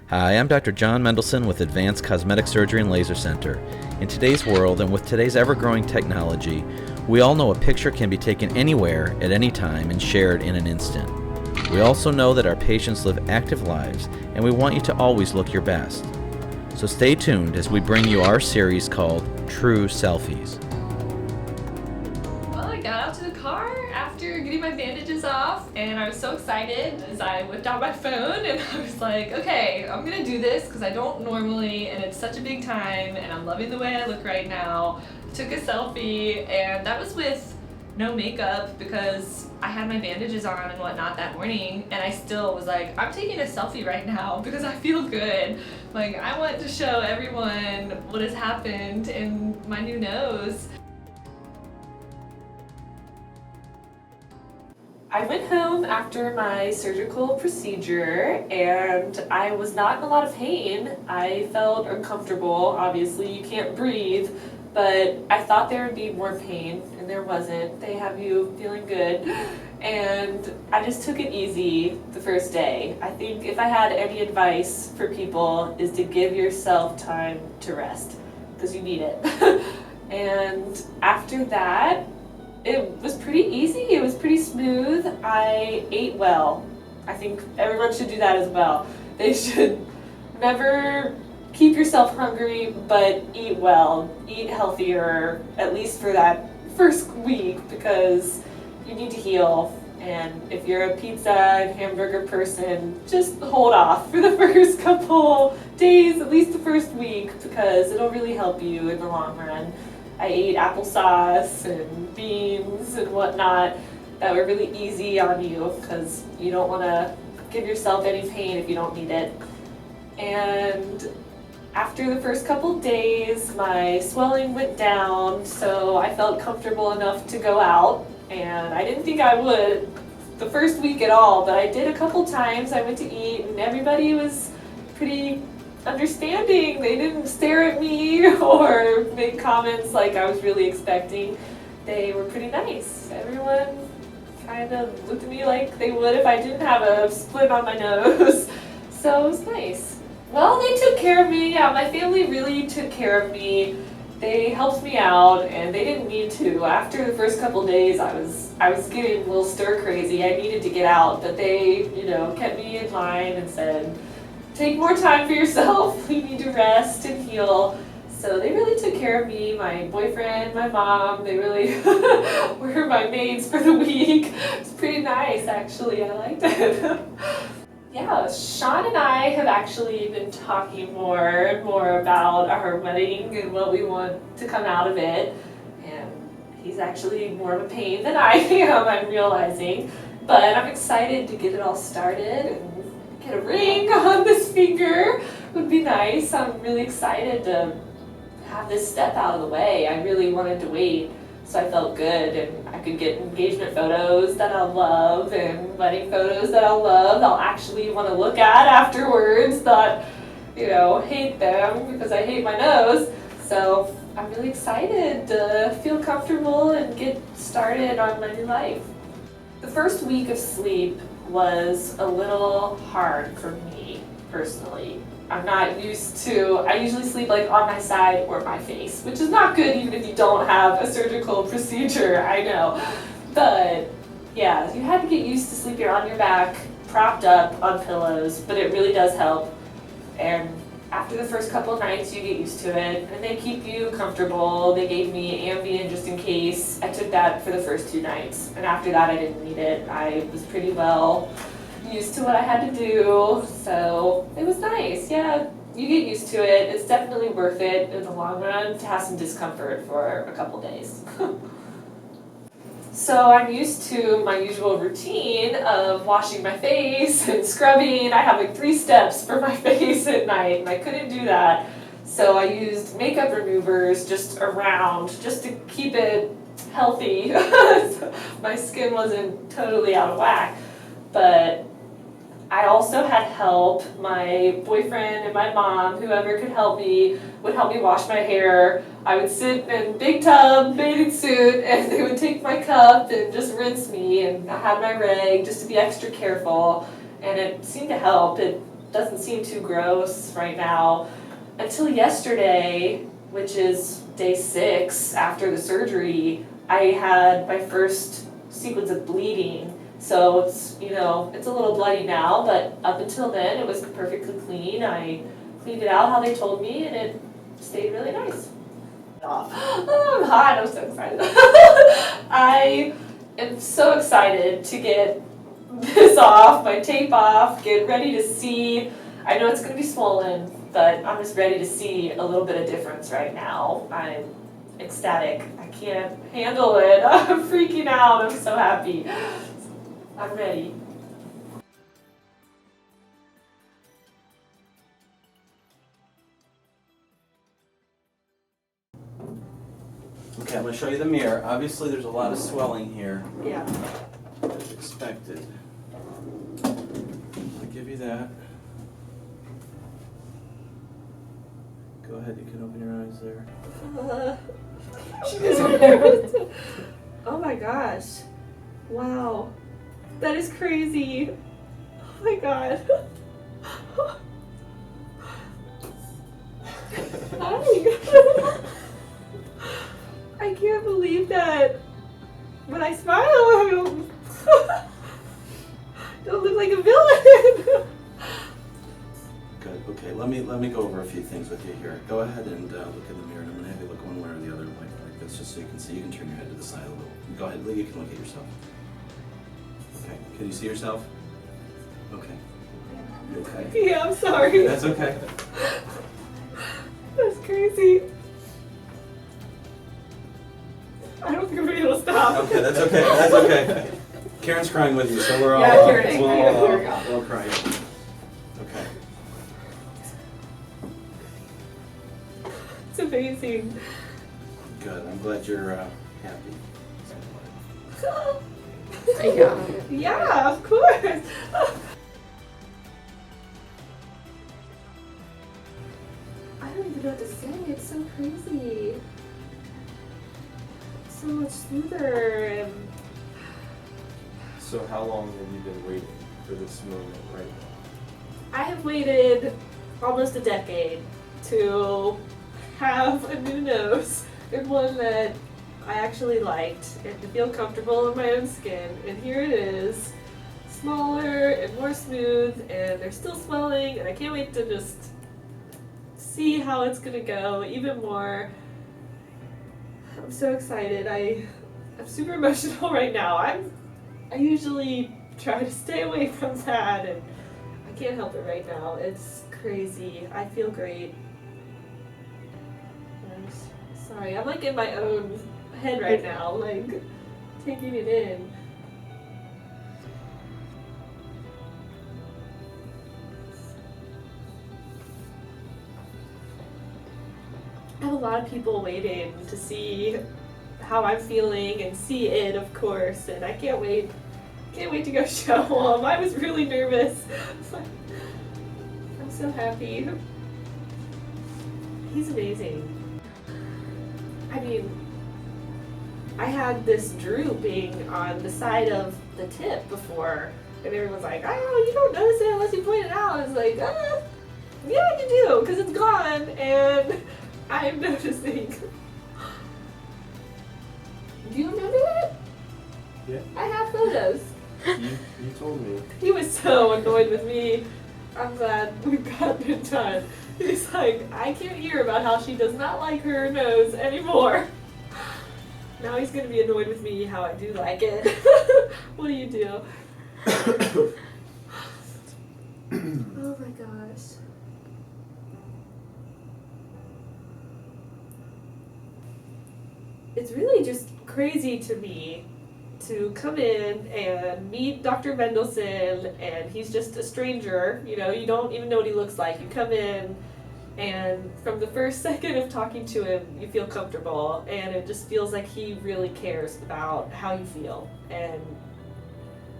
Hi, I'm Dr. John Mendelson with Advanced Cosmetic Surgery and Laser Center. In today's world and with today's ever-growing technology, we all know a picture can be taken anywhere at any time and shared in an instant. We also know that our patients live active lives and we want you to always look your best. So stay tuned as we bring you our series called True Selfies. Well, I got out to the car after getting my bandages off, and I was so excited as I whipped out my phone and I was like, okay, I'm gonna do this because I don't normally, and it's such a big time, and I'm loving the way I look right now. Took a selfie, and that was with no makeup because I had my bandages on and whatnot that morning, and I still was like, I'm taking a selfie right now because I feel good. Like, I want to show everyone what has happened in my new nose. I went home after my surgical procedure and I was not in a lot of pain. I felt uncomfortable. Obviously, you can't breathe, but I thought there would be more pain and there wasn't. They have you feeling good. And I just took it easy the first day. I think if I had any advice for people is to give yourself time to rest because you need it. And after that, it was pretty easy, it was pretty smooth. I ate well. I think everyone should do that as well. They should never keep yourself hungry, but eat well. Eat healthier, at least for that first week, because you need to heal. And if you're a pizza and hamburger person, just hold off for the first couple days, at least the first week, because it'll really help you in the long run. I ate applesauce and beans and whatnot that were really easy on you because you don't want to give yourself any pain if you don't need it. And after the first couple days, my swelling went down, so I felt comfortable enough to go out. And I didn't think I would the first week at all, but I did a couple times. I went to eat and everybody was pretty understanding. They didn't stare at me or make comments like I was really expecting. They were pretty nice. Everyone kind of looked at me like they would if I didn't have a split on my nose. So it was nice. Well, they took care of me. Yeah, my family really took care of me. They helped me out and they didn't need to. After the first couple days I was getting a little stir crazy. I needed to get out, but they, kept me in line and said, take more time for yourself. You need to rest and heal. So they really took care of me. My boyfriend, my mom, they really were my maids for the week. It's pretty nice, actually. I liked it. Yeah, Sean and I have actually been talking more and more about our wedding and what we want to come out of it. And he's actually more of a pain than I am, I'm realizing. But I'm excited to get it all started and get a ring on this finger would be nice. I'm really excited to have this step out of the way. I really wanted to wait, so I felt good and I could get engagement photos that I'll love and wedding photos that I'll love. I'll actually want to look at afterwards, not, hate them because I hate my nose. So I'm really excited to feel comfortable and get started on my new life. The first week of sleep was a little hard for me personally. I'm not used to, I usually sleep like on my side or my face, which is not good even if you don't have a surgical procedure, I know. But yeah, you had to get used to sleeping on your back, propped up on pillows, but it really does help. And after the first couple of nights, you get used to it, and they keep you comfortable. They gave me Ambien just in case. I took that for the first 2 nights, and after that I didn't need it. I was pretty well used to what I had to do, so it was nice. Yeah, you get used to it. It's definitely worth it in the long run to have some discomfort for a couple days. So I'm used to my usual routine of washing my face and scrubbing. I have like 3 steps for my face at night, and I couldn't do that. So I used makeup removers just around, just to keep it healthy. So my skin wasn't totally out of whack. But I also had help. My boyfriend and my mom, whoever could help me, would help me wash my hair. I would sit in a big tub, bathing suit, and they would take my cup and just rinse me. And I had my rag just to be extra careful. And it seemed to help. It doesn't seem too gross right now. Until yesterday, which is day 6 after the surgery, I had my first sequence of bleeding. So it's, it's a little bloody now, but up until then it was perfectly clean. I cleaned it out how they told me, and it stayed really nice. Oh, I'm hot, I'm so excited. I am so excited to get this off, my tape off, get ready to see. I know it's going to be swollen, but I'm just ready to see a little bit of difference right now. I'm ecstatic. I can't handle it. I'm freaking out. I'm so happy. I'm ready. Okay, I'm going to show you the mirror. Obviously, there's a lot of swelling here. Yeah. As expected. I'll give you that. Go ahead, you can open your eyes there. Oh my gosh. Wow. That is crazy. Oh my god. Hi. I can't believe that when I smile, I don't look like a villain. Good. Okay. Let me go over a few things with you here. Go ahead and look in the mirror, and I'm gonna have you look one way or the other, like this, just so you can see. You can turn your head to the side a little. Go ahead. You can look at yourself. Okay. Can you see yourself? Okay. You okay? Yeah, I'm sorry. That's okay. That's crazy. I don't think I'm gonna be able to stop. Okay. That's okay. That's okay. Karen's crying with you, so we're all we'll cry. Okay. It's amazing. Good. I'm glad you're happy. Yeah, of course. I don't even know what to say. It's so crazy. It's so much smoother and. So how long have you been waiting for this moment right now? I have waited almost a decade to have a new nose, and one that I actually liked, and to feel comfortable in my own skin. And here it is, smaller and more smooth, and they're still swelling, and I can't wait to just see how it's gonna go even more. I'm so excited. I'm super emotional right now. I usually try to stay away from that, and I can't help it right now. It's crazy. I feel great. Sorry, I'm like in my own head right now, like taking it in. I have a lot of people waiting to see how I'm feeling and see it, of course, and I can't wait to go show them. I was really nervous. I'm so happy. He's amazing. I mean, I had this drooping on the side of the tip before, and everyone's like, oh, you don't notice it unless you point it out. It's like, yeah, you do, because it's gone, and I'm noticing. Do you remember that? Yeah. I have photos. You told me. He was so annoyed with me. I'm glad we've gotten it done. He's like, I can't hear about how she does not like her nose anymore. Now he's gonna be annoyed with me how I do like it. What do you do? Oh my gosh. It's really just crazy to me to come in and meet Dr. Mendelsohn, and he's just a stranger, you don't even know what he looks like. You come in, and from the first second of talking to him, you feel comfortable, and it just feels like he really cares about how you feel. And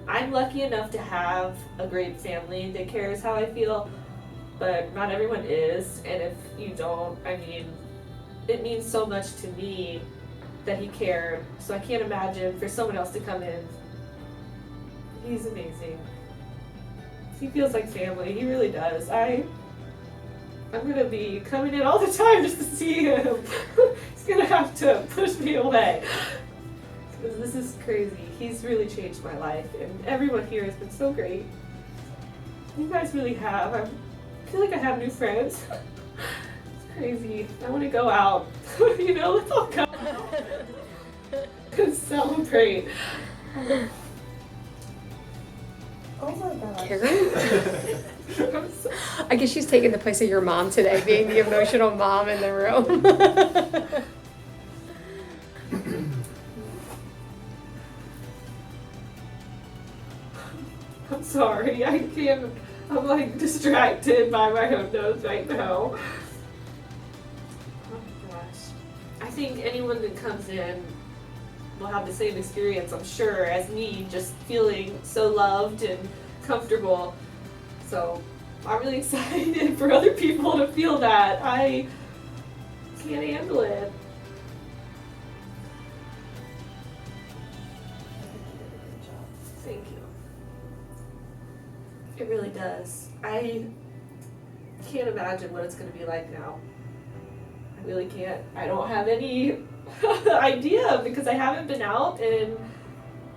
I'm lucky enough to have a great family that cares how I feel, but not everyone is, and if you don't, it means so much to me that he cared, so I can't imagine for someone else to come in. He's amazing. He feels like family. He really does. I'm gonna be coming in all the time just to see him. He's gonna have to push me away. Because this is crazy. He's really changed my life, and everyone here has been so great. You guys really have. I feel like I have new friends. It's crazy. I want to go out. You know, let's all go and celebrate. Oh my gosh. Karen? I'm so I guess she's taking the place of your mom today, being the emotional mom in the room. I'm sorry, I can't, I'm like distracted by my own nose right now. Oh my gosh. I think anyone that comes in will have the same experience, I'm sure, as me, just feeling so loved and comfortable. So I'm really excited for other people to feel that. I can't handle it. Thank you. It really does. I can't imagine what it's going to be like now. I really can't. I don't have any idea because I haven't been out and,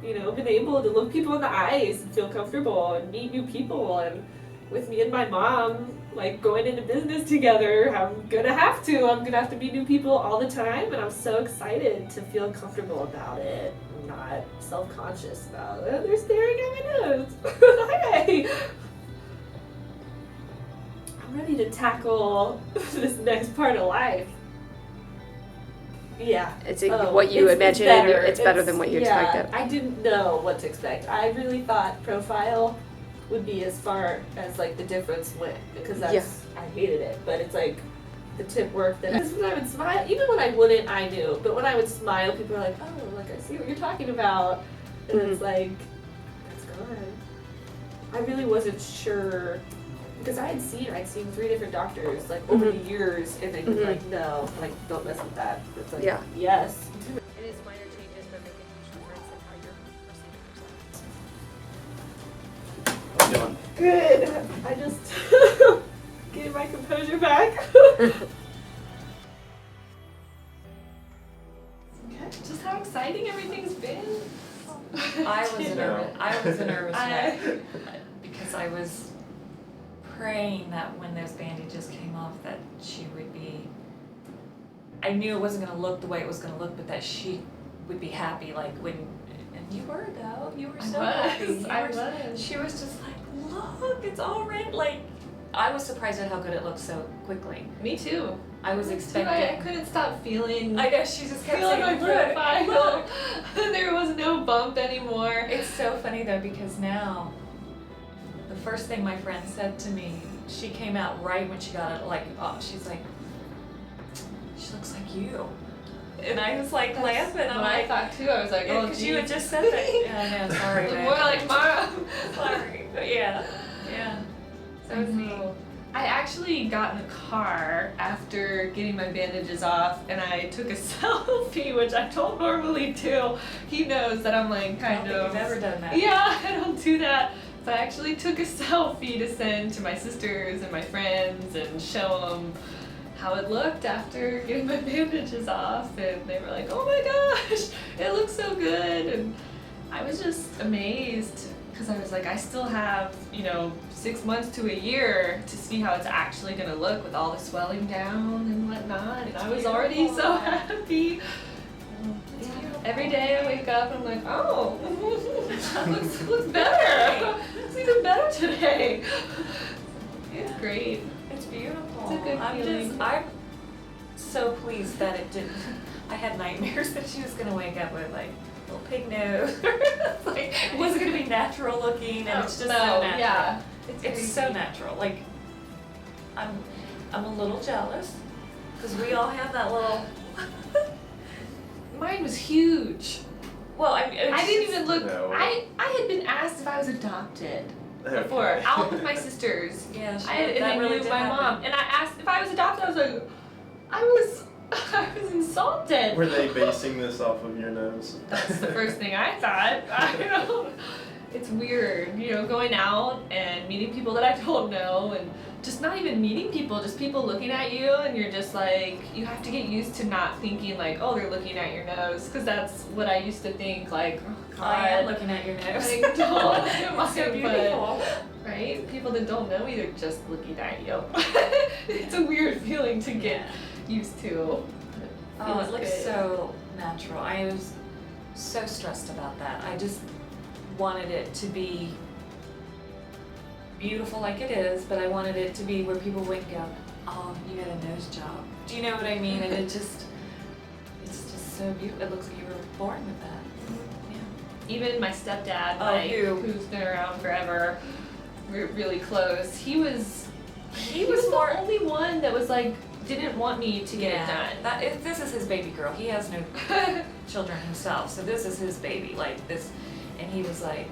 you know, been able to look people in the eyes and feel comfortable and meet new people. And with me and my mom, like, going into business together, I'm gonna have to meet new people all the time, and I'm so excited to feel comfortable about it. I'm not self-conscious about it. They're staring at my nose. Hi! I'm ready to tackle this next part of life. Yeah. It's what you imagined, and it's better than what you expected. I didn't know what to expect. I really thought profile would be as far as like the difference went, because that's I hated it. But it's like the tip work that when I would smile, even when I wouldn't, I knew. But when I would smile, people are like, "Oh, like I see what you're talking about," and it's like, that's good. I really wasn't sure because I'd seen 3 different doctors like over the years, and they'd be like, "No, like don't mess with that." It's like, yes. It is minor changes, but make a huge difference in how you're perceiving yourself. Good. I just getting my composure back. Just how exciting everything's been. I was a nervous wreck because I was praying that when those bandages came off that she would be, I knew it wasn't going to look the way it was going to look, but that she would be happy, like when, and you were though, you were so happy. I was. She was just like, look, it's all red. Like, I was surprised at how good it looked so quickly. Me too. I was expecting. I couldn't stop feeling. I know, she just kept feeling saying, my look, profile. look. There was no bump anymore. It's so funny though, because now, the first thing my friend said to me, she came out right when she got it, like, she's like, she looks like you. And I was like laughing. I'm like, I thought too. I was like, oh, because you had just said that. Yeah, I know, sorry. More like Mom. Sorry, but yeah. So it's neat. I actually got in the car after getting my bandages off, and I took a selfie, which I don't normally do. He knows that I'm like kind of. You've never done that. Yeah, I don't do that. But I actually took a selfie to send to my sisters and my friends and show them how it looked after getting my bandages off, and they were like, "Oh my gosh, it looks so good!" And I was just amazed. Because I was like, I still have, 6 months to a year to see how it's actually going to look with all the swelling down and whatnot. And I was already so happy. Yeah. Every day I wake up and I'm like, oh, that looks better. It's even better today. It's great. It's beautiful. It's a good feeling. I'm so pleased that it didn't. I had nightmares that she was going to wake up with like little pig nose. Like, it wasn't going to be natural looking, and it's just so natural. Yeah. It's so natural. Like, I'm a little jealous because we all have that little. Mine was huge. Well, I didn't even look. No. I had been asked if I was adopted before, Okay. out with my sisters. Yeah, And that they really knew did my happen. mom. And I asked if I was adopted. I was like, I was insulted. Were they basing this off of your nose? That's the first thing I thought. I don't. it's weird, you know, going out and meeting people that I don't know, and just not even meeting people, just people looking at you, and you're just like, you have to get used to not thinking like, oh, they're looking at your nose, because that's what I used to think, like, oh God, I am looking at your nose. like, don't It's so beautiful. but, right? People that don't know me, they're just looking at you. It's a weird feeling to get used to. Oh, it Feels looks good. so natural. I was so stressed about that. I just wanted it to be beautiful like it is, but I wanted it to be where people wouldn't go, oh, you got a nose job. Do you know what I mean? And it's just so beautiful. It looks like you were born with that. Yeah. Even my stepdad, Oh, like, who? who's been around forever, we're really close. He was was more- the only one that was like, didn't want me to get it done. This is his baby girl. He has no children himself, so this is his baby. Like this, and he was like,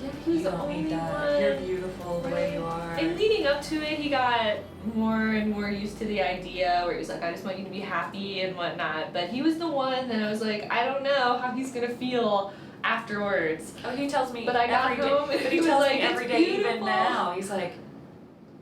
Yeah, he was you the don't only need one. that. You're beautiful the way you are. And leading up to it, he got more and more used to the idea where he was like, I just want you to be happy and whatnot. But he was the one that I was like, I don't know how he's gonna feel afterwards. Oh, he tells me But I got every day- home and but he was tells like, me every "It's day, even beautiful." now. He's like,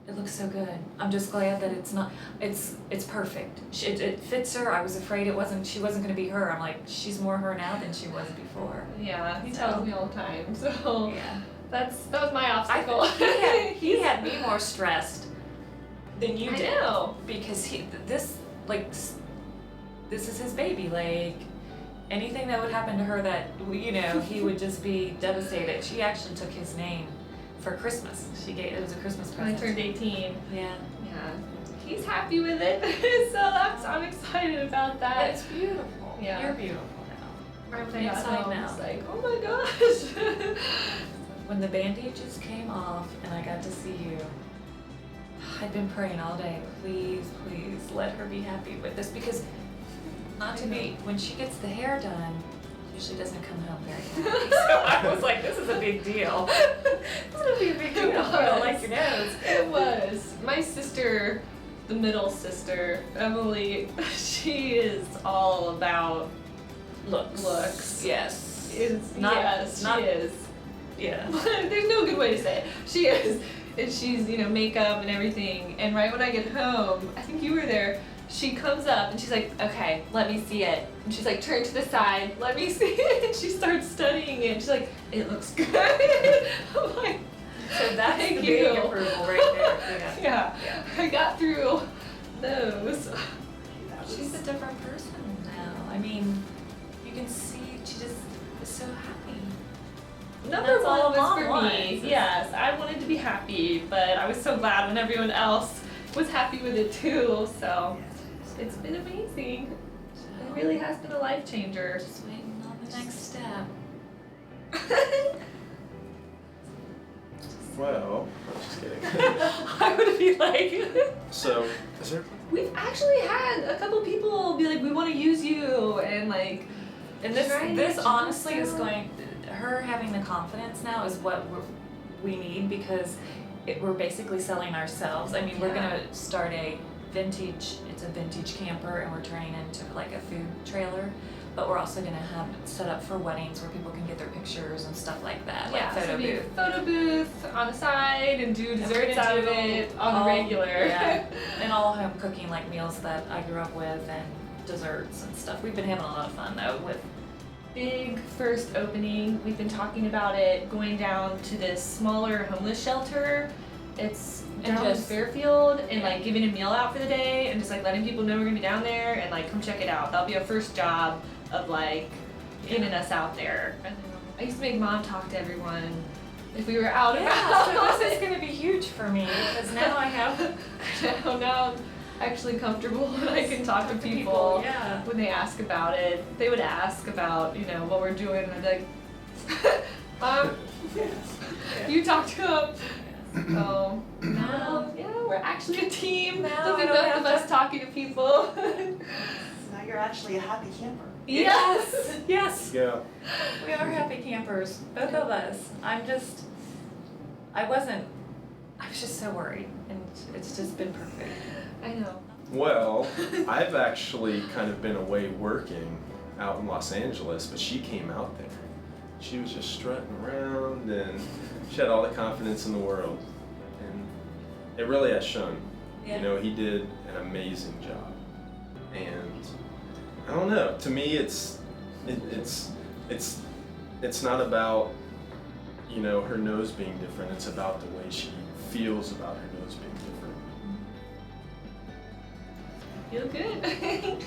it looks so good. I'm just glad that it's not. It's perfect. It fits her. I was afraid it wasn't. She wasn't going to be her. I'm like, she's more her now than she was before. Yeah, he So- tells me all the time. So Yeah. that was my obstacle. He had me more stressed than you I did. know. Because this is his baby. Like anything that would happen to her that he would just be devastated. She actually took his name for Christmas. It was a Christmas When I present. turned 18. Yeah. Yeah. He's happy with it. So I'm excited about that. It's beautiful. Yeah. You're beautiful now. Right when I got inside home, now. I was like, oh my gosh. When the bandages came off and I got to see you, I'd been praying all day, please, please let her be happy with this, because when she gets the hair done, usually doesn't come home very happy. So I was like, this is a big deal. This is gonna be a big deal. It I don't was. like your nose. It was. My sister, the middle sister, Emily, she is all about looks. Yes. She is. Yeah. There's no good way to say it. She is. And she's, makeup and everything. And right when I get home, I think you were there, she comes up and she's like, okay, let me see it. And she's like, turn to the side, let me see it. And she starts studying it. She's like, it looks good. I'm like, So that's thank the you. big approval right there. Yeah. I got through those. She's a different person now. I mean, you can see she just is so happy. Number That's all one was mom for wants. me. Yes, I wanted to be happy, but I was so glad when everyone else was happy with it too. So it's been amazing. It really has been a life changer. Just waiting on the next step. Well, I'm just kidding. I would be like, So, is there? We've actually had a couple people be like, "We want to use you," and like, and trying to this get honestly you is down. going. Her having the confidence now is what we need, because we're basically selling ourselves. I mean, we're gonna start it's a vintage camper, and we're turning into like a food trailer. But we're also gonna have it set up for weddings where people can get their pictures and stuff like that, like yeah, so photo we booth. photo booth on the side and do And we're desserts gonna out of do it on all- the regular. Yeah, and all home cooking, like meals that I grew up with, and desserts and stuff. We've been having a lot of fun though with. Big first opening. We've been talking about it going down to this smaller homeless shelter. It's And down in just- Fairfield, and like giving a meal out for the day and just like letting people know we're gonna be down there and like come check it out. That'll be our first job of like getting us out there. I used to make mom talk to everyone if we were out Yeah, about so this is gonna be huge for me, because now I have now I'm actually comfortable when I can talk to people. Yeah. When they ask about it, they would ask about, what we're doing, and I'd be like, Mom, you talk to them. So now, we're actually a team. Now There'll be I don't both have of us to- talking to people. Now you're actually a happy camper. Yes. Yes, Yeah. we are happy campers, both of us. I was just so worried, and it's just been perfect. I know. Well, I've actually kind of been away working out in Los Angeles, but she came out there. she was just strutting around, and she had all the confidence in the world. And it really has shown. Yeah. You know, he did an amazing job. And I don't know, to me it's not about, you know, her nose being different, it's about the way she feels about her nose being different. Feel good.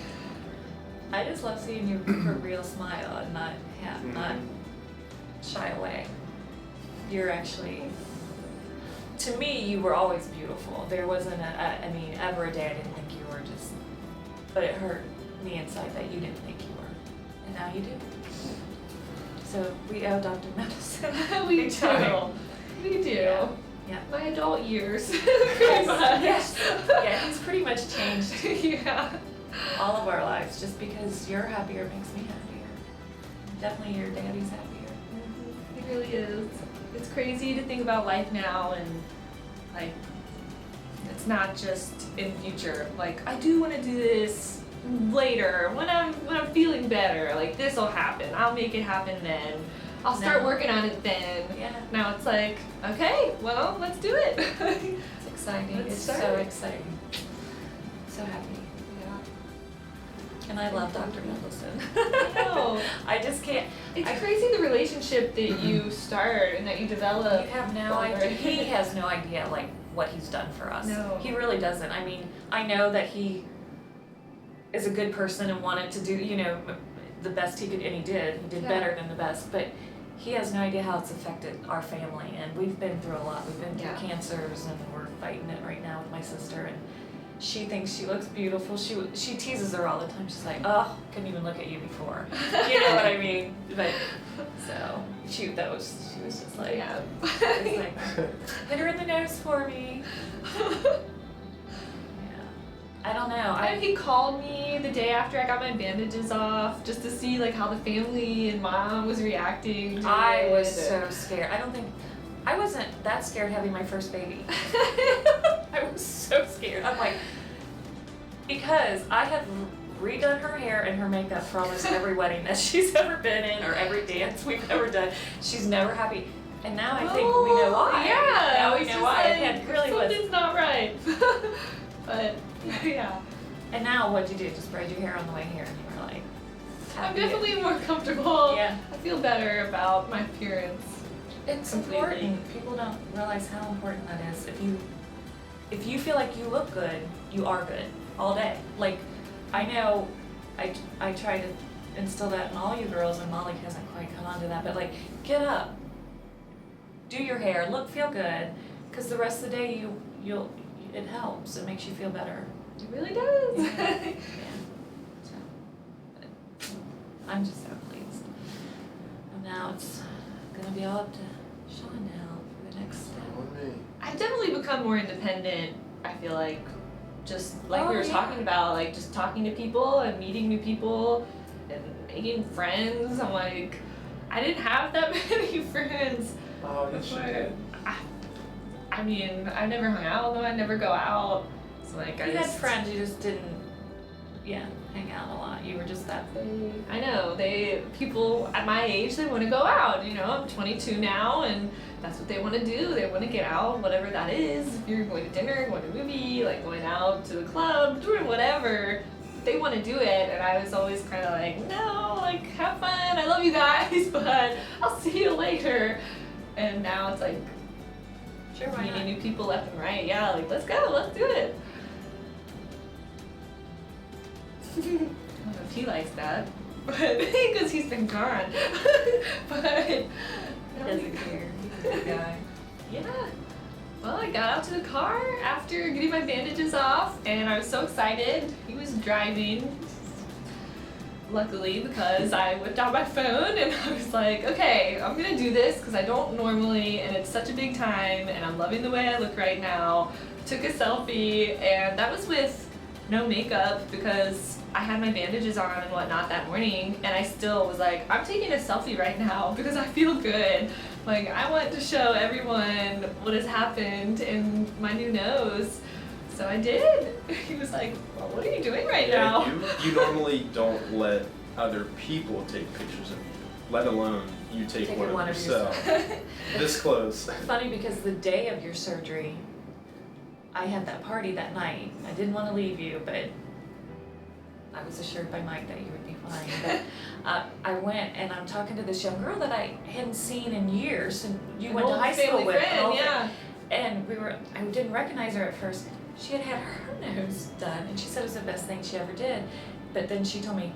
I just love seeing you her real smile and not shy away. You're actually, to me, you were always beautiful. There wasn't ever a day I didn't think you were just, but it hurt me inside that you didn't think you were, and now you do. So we owe Dr. Medicine. We do. We do. Yeah. My adult years. Pretty much. Yes. Yeah, he's pretty much changed Yeah. all of our lives. Just because you're happier makes me happier. Definitely your daddy's happier. It really is. It's crazy to think about life now, and like, it's not just in future. Like, I do want to do this later when I'm feeling better. Like, this will happen. I'll make it happen then. I'll start No. working on it then. Yeah. Now it's like, okay, well, let's do it. It's exciting. Let's It's start so it. exciting. So happy. Yeah. And I love Dr. Mendelssohn. I know. I just can't. It's I- crazy the relationship that you start and that you develop. You have no over- idea. He has no idea, like, what he's done for us. No. He really doesn't. I mean, I know that he is a good person and wanted to do, you know, the best he could, and he did. He did Yeah. better than the best, but he has no idea how it's affected our family, and we've been through a lot. We've been through Yeah. cancers, and we're fighting it right now with my sister, and she thinks she looks beautiful. She teases her all the time. She's like, oh, couldn't even look at you before. You know what I mean? But so she was just like, Yeah. it's like, hit her in the nose for me. Yeah. I don't know. And he called me the day after I got my bandages off just to see like how the family and mom was reacting to I it. was so scared. I wasn't that scared having my first baby. I was so scared. I'm like, because I have redone her hair and her makeup for almost every wedding that she's ever been in or every dance we've ever done. She's never happy. And now I think we know why. Yeah, Now we it's know just why. like, It really was. something's not right. But yeah, And now what'd you do? Just braid your hair on the way here and you were like, I'm happy. definitely more comfortable. Yeah. I feel better about my appearance. It's Completely. important. People don't realize how important that is. If you feel like you look good, you are good all day. Like, I know I try to instill that in all you girls, and Molly hasn't quite come on to that, but like, get up, do your hair, feel good, because the rest of the day it helps. It makes you feel better. It really does. Yeah. So, but I'm just so pleased. And now it's gonna be all up to Sean now for the next step. I've definitely become more independent, I feel like, just like we Oh, were yeah. talking about, like just talking to people and meeting new people and making friends. I'm like, I didn't have that many friends Oh, yes, you before. did. I mean, I never hung out though, I never go out. So like You had friends, you just didn't, hang out a lot. You were just that. I know, people at my age, they want to go out, you know, I'm 22 now and that's what they want to do. They want to get out, whatever that is. If you're going to dinner, going to a movie, like going out to the club, doing whatever, they want to do it. And I was always kind of like, no, like have fun, I love you guys, but I'll see you later. And now it's like, Sure, why meeting not? new people left and right. Yeah, like let's go, let's do it. I don't know if he likes that, but because he's been gone. But I don't Doesn't think- care. He's a good guy. Yeah. Well, I got out to the car after getting my bandages off, and I was so excited. He was driving, luckily, because I whipped out my phone and I was like, okay, I'm gonna do this because I don't normally, and it's such a big time, and I'm loving the way I look right now. Took a selfie, and that was with no makeup because I had my bandages on and whatnot that morning, and I still was like, I'm taking a selfie right now because I feel good. Like, I want to show everyone what has happened in my new nose. So I did. He was like, well, what are you doing right now? You normally don't let other people take pictures of you. let alone you take one of yourself. This close. Funny because the day of your surgery, I had that party that night. I didn't want to leave you, but I was assured by Mike that you would be fine. But I went and I'm talking to this young girl that I hadn't seen in years, and you went to high school with. And I didn't recognize her at first. She had her nose done, and she said it was the best thing she ever did. But then she told me,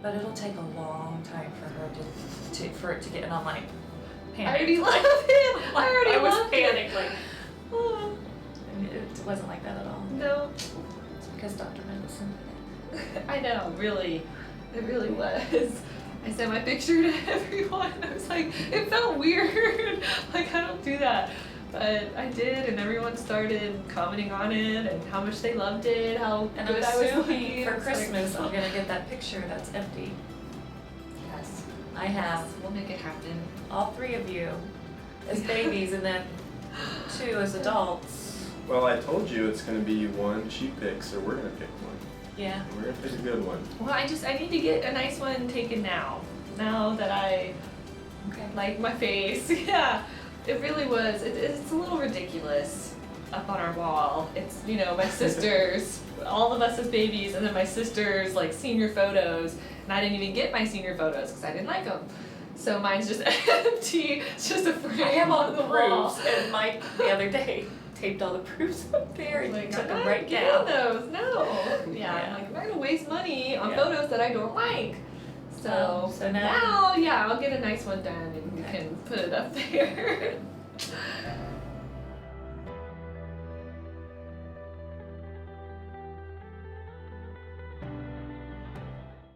but it'll take a long time for her for it to get, and I'm like, panicked. I already love it. I was love panicked, like, oh. And it wasn't like that at all. No. It's because Dr. Mendelson did it. I know, really. It really was. I sent my picture to everyone. I was like, it felt weird. Like, I don't do that. But I did, and everyone started commenting on it and how much they loved it, how And good I'm I was assuming looking. for It's Christmas like, I'm gonna get that picture that's empty. yes, I have we'll make it happen. all 3 of you as babies and then 2 as adults. Well, I told you it's going to be one she picks, or we're going to pick one. Yeah. We're going to pick a good one. Well, I need to get a nice one taken now. Now that I Okay. like my face. Yeah, it really was. It's a little ridiculous up on our wall. It's, my sisters, all of us as babies, and then my sisters, like, senior photos. And I didn't even get my senior photos because I didn't like them. So mine's just empty. It's just a frame I have all on the the wall. proofs, and Mike the other day taped all the proofs up there and Like, took I'm them not right getting down. those. No. Yeah. Yeah. I'm like, I'm not gonna waste money on Yeah. photos that I don't like. So, So now- yeah, I'll get a nice one done and we Okay. can put it up there.